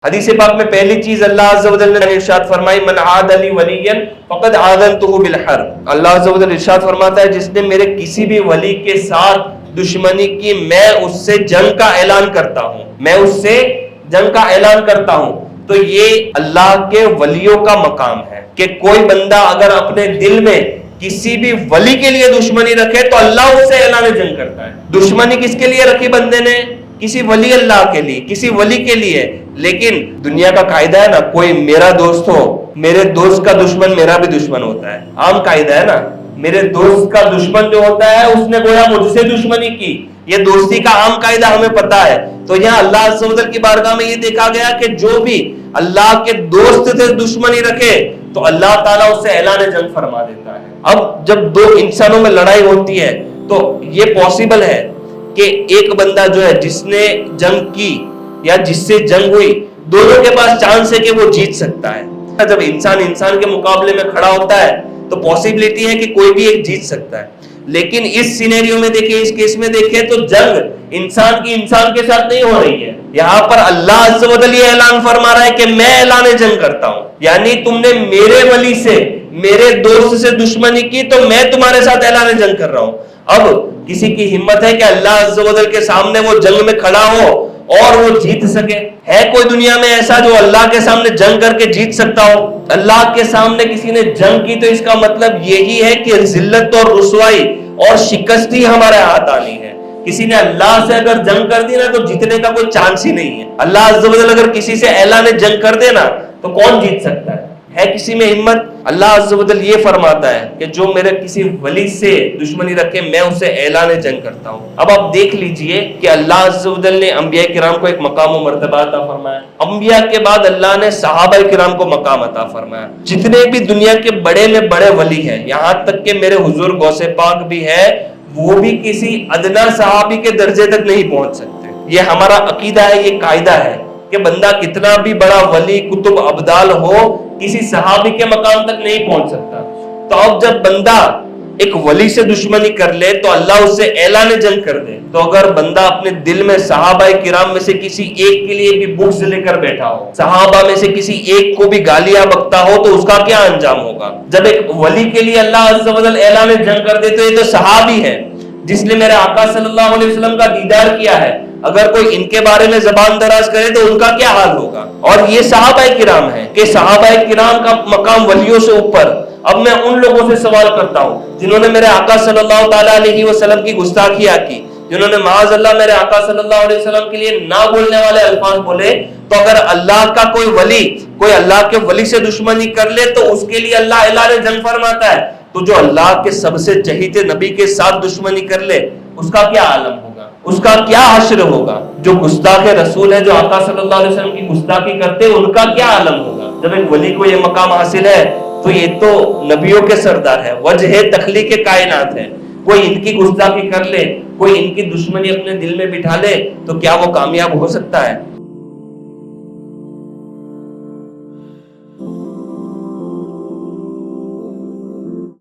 حدیث پاک میں پہلی چیز اللہ عز و جل نے ارشاد فرمائی من عاد لی ولیا فقد آذنتہ بالحرب. اللہ عز و جل ارشاد فرماتا ہے جس نے میرے کسی بھی ولی کے ساتھ دشمنی کی میں اس سے جنگ کا اعلان کرتا ہوں، میں اس سے جنگ کا اعلان کرتا ہوں. تو یہ اللہ کے ولیوں کا مقام ہے کہ کوئی بندہ اگر اپنے دل میں کسی بھی ولی کے لیے دشمنی رکھے تو اللہ اس سے اعلان جنگ کرتا ہے. دشمنی کس کے لیے رکھی بندے نے؟ کسی ولی اللہ کے لیے، کسی ولی کے لیے. لیکن دنیا کا قاعدہ ہے نا، کوئی میرا دوست ہو، میرے دوست کا دشمن میرا بھی دشمن ہوتا ہے. عام قاعدہ ہے نا، میرے دوست کا دشمن جو ہوتا ہے اس نے گویا مجھ سے دشمنی کی. یہ دوستی کا عام قاعدہ ہمیں پتا ہے. تو یہاں اللہ عز و جل کی بارگاہ میں یہ دیکھا گیا کہ جو بھی اللہ کے دوست سے دشمنی رکھے تو اللہ تعالیٰ اس سے اعلان جنگ فرما دیتا ہے. اب جب دو انسانوں میں لڑائی ہوتی ہے تو یہ پاسبل ہے کہ ایک بندہ جو ہے جس نے جنگ کی یا جس سے جنگ ہوئی، دونوں کے پاس چانس ہے کہ وہ جیت سکتا ہے. جب انسان کے مقابلے میں کھڑا ہوتا ہے تو پاسبلٹی ہے کہ کوئی بھی ایک جیت سکتا ہے. لیکن اس سینیریو میں دیکھیں، اس کیس میں دیکھیں تو جنگ انسان کی انسان کے ساتھ نہیں ہو رہی ہے. یہاں پر اللہ عز و جل یہ اعلان فرما رہا ہے کہ میں اعلان جنگ کرتا ہوں. یعنی تم نے میرے ولی سے، میرے دوست سے دشمنی کی تو میں تمہارے ساتھ اعلان جنگ کر رہا ہوں. اب کسی کی ہمت ہے کہ اللہ عز و جل کے سامنے وہ جنگ میں کھڑا ہو اور وہ جیت سکے؟ ہے کوئی دنیا میں ایسا جو اللہ کے سامنے جنگ کر کے جیت سکتا ہو؟ اللہ کے سامنے کسی نے جنگ کی تو اس کا مطلب یہی ہے کہ ذلت اور رسوائی اور شکست ہی ہمارے ہاتھ آنی ہے. کسی نے اللہ سے اگر جنگ کر دی نا تو جیتنے کا کوئی چانس ہی نہیں ہے. اللہ عز و جل اگر کسی سے اعلان جنگ کر دے نا تو کون جیت سکتا ہے؟ ہے کسی میں ہمت؟ اللہ عز و جل یہ فرماتا ہے کہ جو میرے کسی ولی سے دشمنی رکھے میں اسے اعلان جنگ کرتا ہوں. اب آپ دیکھ لیجئے کہ اللہ عز و جل نے انبیاء کرام کو ایک مقام و مرتبہ عطا فرمایا. انبیاء کے بعد اللہ نے صحابہ کرام کو مقام عطا فرمایا. جتنے بھی دنیا کے بڑے میں بڑے ولی ہیں، یہاں تک کہ میرے حضور غوث پاک بھی ہے، وہ بھی کسی ادنا صحابی کے درجے تک نہیں پہنچ سکتے. یہ ہمارا عقیدہ ہے، یہ قاعدہ ہے کہ بندہ کتنا بھی بڑا ولی کتب ابدال ہو کسی صحابی کے مقام تک نہیں پہنچ سکتا. تو اب جب بندہ ایک ولی سے دشمنی کر لے تو اللہ اس سے اعلان جنگ کر دے. تو اگر بندہ اپنے دل میں صحابہ کرام میں سے کسی ایک کے لیے بھی بغض لے کر بیٹھا ہو، صحابہ میں سے کسی ایک کو بھی گالیاں بکتا ہو تو اس کا کیا انجام ہوگا؟ جب ایک ولی کے لیے اللہ عز و جل اعلان جنگ کر دے تو یہ تو صحابی ہے جس نے میرے آقا صلی اللہ علیہ وسلم کا دیدار کیا ہے. اگر کوئی ان کے بارے میں زبان دراز کرے تو ان کا کیا حال ہوگا؟ اور یہ صحابہ کرام ہیں کہ صحابہ کرام کا مقام ولیوں سے اوپر. اب میں ان لوگوں سے سوال کرتا ہوں جنہوں نے میرے آقا صلی اللہ تعالیٰ علیہ وسلم کی گستاخیاں کی، جنہوں نے معاذ اللہ میرے آقا صلی اللہ علیہ وسلم کے لیے نہ بولنے والے الفاظ بولے. تو اگر اللہ کا کوئی ولی، کوئی اللہ کے ولی سے دشمنی کر لے تو اس کے لیے اللہ اعلان جنگ فرماتا ہے. تو جو اللہ کے سب سے چہیتے نبی کے ساتھ دشمنی کر لے اس کا کیا عالم ہوگا، اس کا کیا حشر ہوگا؟ جو گستاخ رسول ہے، جو آقا صلی اللہ علیہ وسلم کی گستاخی کرتے ان کا کیا عالم ہوگا؟ جب ایک ولی کو یہ مقام حاصل ہے تو یہ تو نبیوں کے سردار ہے، وجہ تخلیق کائنات ہے. کوئی ان کی گستاخی کر لے، کوئی ان کی دشمنی اپنے دل میں بٹھا لے تو کیا وہ کامیاب ہو سکتا ہے؟